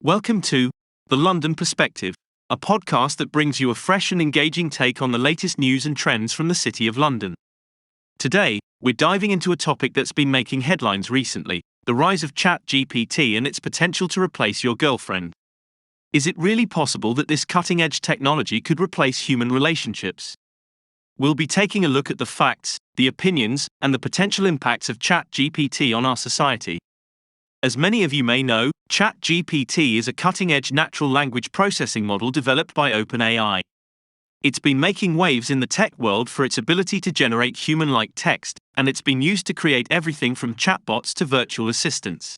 Welcome to The London Perspective, a podcast that brings you a fresh and engaging take on the latest news and trends from the City of London. Today, we're diving into a topic that's been making headlines recently: the rise of ChatGPT and its potential to replace your girlfriend. Is it really possible that this cutting-edge technology could replace human relationships? We'll be taking a look at the facts, the opinions, and the potential impacts of ChatGPT on our society. As many of you may know, ChatGPT is a cutting-edge natural language processing model developed by OpenAI. It's been making waves in the tech world for its ability to generate human-like text, and it's been used to create everything from chatbots to virtual assistants.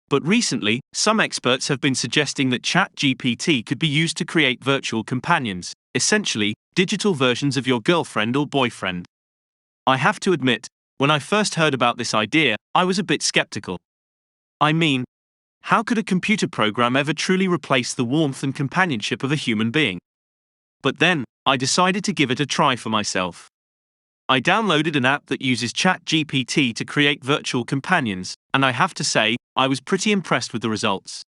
But recently, some experts have been suggesting that ChatGPT could be used to create virtual companions, essentially, digital versions of your girlfriend or boyfriend. I have to admit, when I first heard about this idea, I was a bit skeptical. I mean, how could a computer program ever truly replace the warmth and companionship of a human being? But then, I decided to give it a try for myself. I downloaded an app that uses ChatGPT to create virtual companions, and I have to say, I was pretty impressed with the results.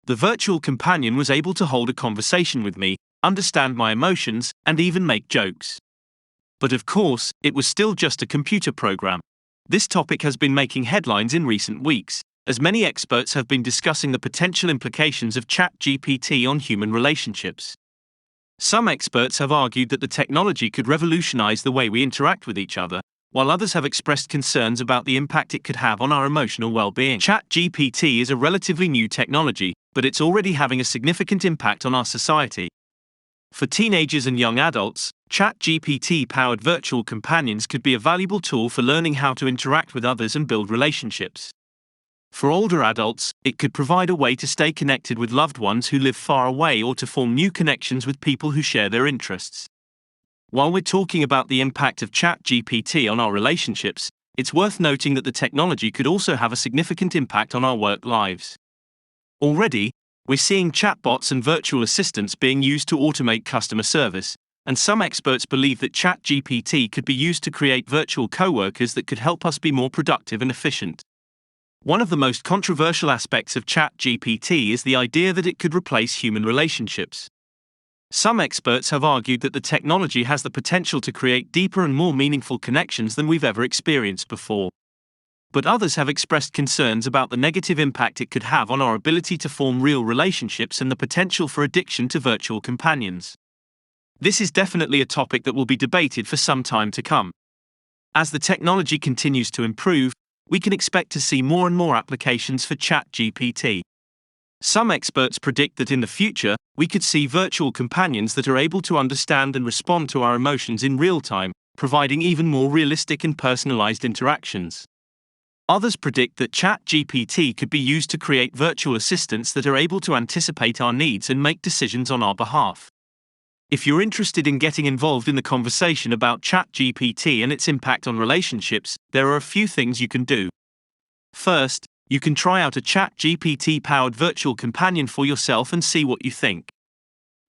The virtual companion was able to hold a conversation with me, understand my emotions, and even make jokes. But of course, it was still just a computer program. This topic has been making headlines in recent weeks, as many experts have been discussing the potential implications of ChatGPT on human relationships. Some experts have argued that the technology could revolutionize the way we interact with each other, while others have expressed concerns about the impact it could have on our emotional well-being. ChatGPT is a relatively new technology, but it's already having a significant impact on our society. For teenagers and young adults, ChatGPT-powered virtual companions could be a valuable tool for learning how to interact with others and build relationships. For older adults, it could provide a way to stay connected with loved ones who live far away or to form new connections with people who share their interests. While we're talking about the impact of ChatGPT on our relationships, it's worth noting that the technology could also have a significant impact on our work lives. Already, we're seeing chatbots and virtual assistants being used to automate customer service, and some experts believe that ChatGPT could be used to create virtual coworkers that could help us be more productive and efficient. One of the most controversial aspects of ChatGPT is the idea that it could replace human relationships. Some experts have argued that the technology has the potential to create deeper and more meaningful connections than we've ever experienced before. But others have expressed concerns about the negative impact it could have on our ability to form real relationships and the potential for addiction to virtual companions. This is definitely a topic that will be debated for some time to come. As the technology continues to improve, we can expect to see more and more applications for ChatGPT. Some experts predict that in the future, we could see virtual companions that are able to understand and respond to our emotions in real time, providing even more realistic and personalized interactions. Others predict that ChatGPT could be used to create virtual assistants that are able to anticipate our needs and make decisions on our behalf. If you're interested in getting involved in the conversation about ChatGPT and its impact on relationships, there are a few things you can do. First, you can try out a ChatGPT-powered virtual companion for yourself and see what you think.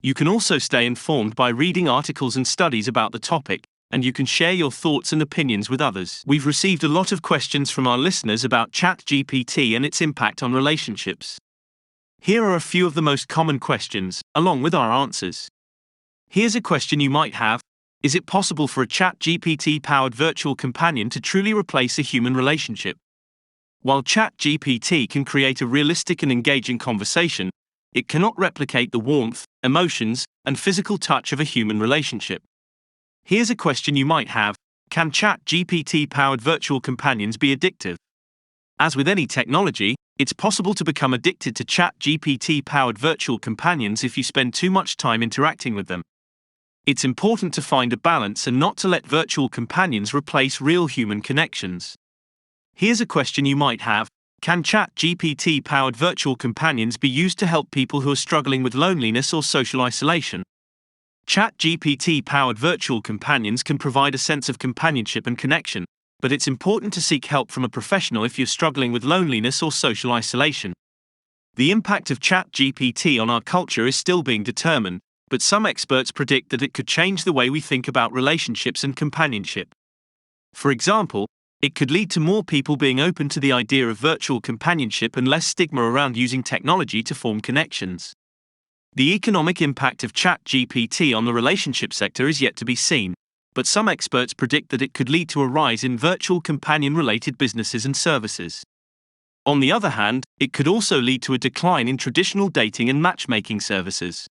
You can also stay informed by reading articles and studies about the topic, and you can share your thoughts and opinions with others. We've received a lot of questions from our listeners about ChatGPT and its impact on relationships. Here are a few of the most common questions, along with our answers. Here's a question you might have: is it possible for a ChatGPT-powered virtual companion to truly replace a human relationship? While ChatGPT can create a realistic and engaging conversation, it cannot replicate the warmth, emotions, and physical touch of a human relationship. Here's a question you might have: can ChatGPT-powered virtual companions be addictive? As with any technology, it's possible to become addicted to ChatGPT-powered virtual companions if you spend too much time interacting with them. It's important to find a balance and not to let virtual companions replace real human connections. Here's a question you might have: can ChatGPT-powered virtual companions be used to help people who are struggling with loneliness or social isolation? ChatGPT-powered virtual companions can provide a sense of companionship and connection, but it's important to seek help from a professional if you're struggling with loneliness or social isolation. The impact of ChatGPT on our culture is still being determined, but some experts predict that it could change the way we think about relationships and companionship. For example, It could lead to more people being open to the idea of virtual companionship and less stigma around using technology to form connections. The economic impact of ChatGPT on the relationship sector is yet to be seen, but some experts predict that it could lead to a rise in virtual companion-related businesses and services. On the other hand, it could also lead to a decline in traditional dating and matchmaking services.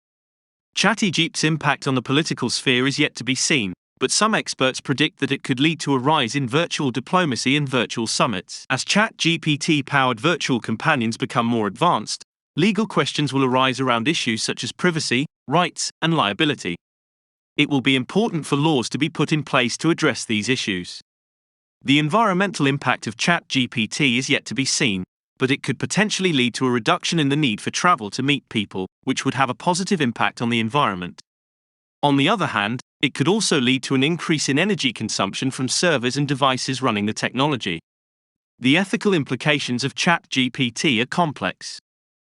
ChatGPT's impact on the political sphere is yet to be seen, but some experts predict that it could lead to a rise in virtual diplomacy and virtual summits. As ChatGPT-powered virtual companions become more advanced, legal questions will arise around issues such as privacy, rights, and liability. It will be important for laws to be put in place to address these issues. The environmental impact of ChatGPT is yet to be seen, but it could potentially lead to a reduction in the need for travel to meet people, which would have a positive impact on the environment. On the other hand, it could also lead to an increase in energy consumption from servers and devices running the technology. The ethical implications of ChatGPT are complex.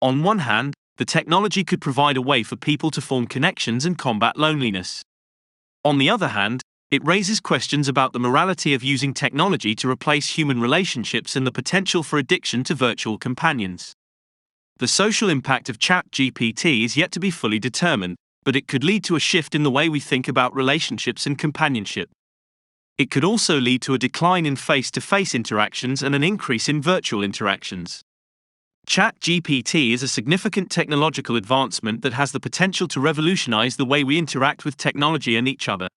On one hand, the technology could provide a way for people to form connections and combat loneliness. On the other hand, it raises questions about the morality of using technology to replace human relationships and the potential for addiction to virtual companions. The social impact of ChatGPT is yet to be fully determined, but it could lead to a shift in the way we think about relationships and companionship. It could also lead to a decline in face-to-face interactions and an increase in virtual interactions. ChatGPT is a significant technological advancement that has the potential to revolutionize the way we interact with technology and each other.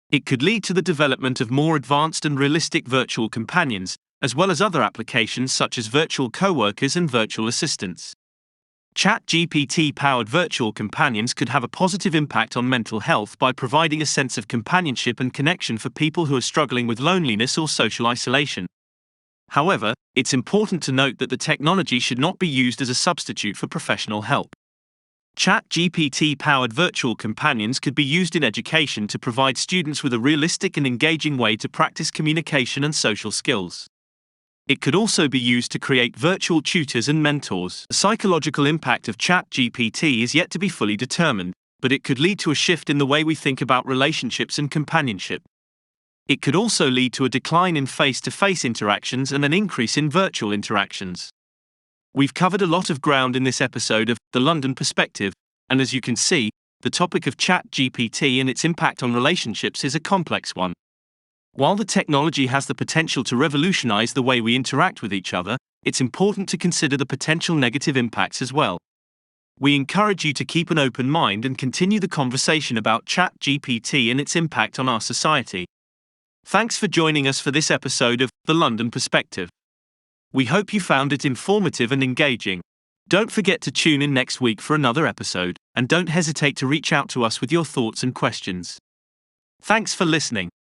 It could lead to the development of more advanced and realistic virtual companions, as well as other applications such as virtual coworkers and virtual assistants. ChatGPT-powered virtual companions could have a positive impact on mental health by providing a sense of companionship and connection for people who are struggling with loneliness or social isolation. However, it's important to note that the technology should not be used as a substitute for professional help. ChatGPT-powered virtual companions could be used in education to provide students with a realistic and engaging way to practice communication and social skills. It could also be used to create virtual tutors and mentors. The psychological impact of ChatGPT is yet to be fully determined, but it could lead to a shift in the way we think about relationships and companionship. It could also lead to a decline in face-to-face interactions and an increase in virtual interactions. We've covered a lot of ground in this episode of The London Perspective, and as you can see, the topic of ChatGPT and its impact on relationships is a complex one. While the technology has the potential to revolutionize the way we interact with each other, it's important to consider the potential negative impacts as well. We encourage you to keep an open mind and continue the conversation about ChatGPT and its impact on our society. Thanks for joining us for this episode of The London Perspective. We hope you found it informative and engaging. Don't forget to tune in next week for another episode, and don't hesitate to reach out to us with your thoughts and questions. Thanks for listening.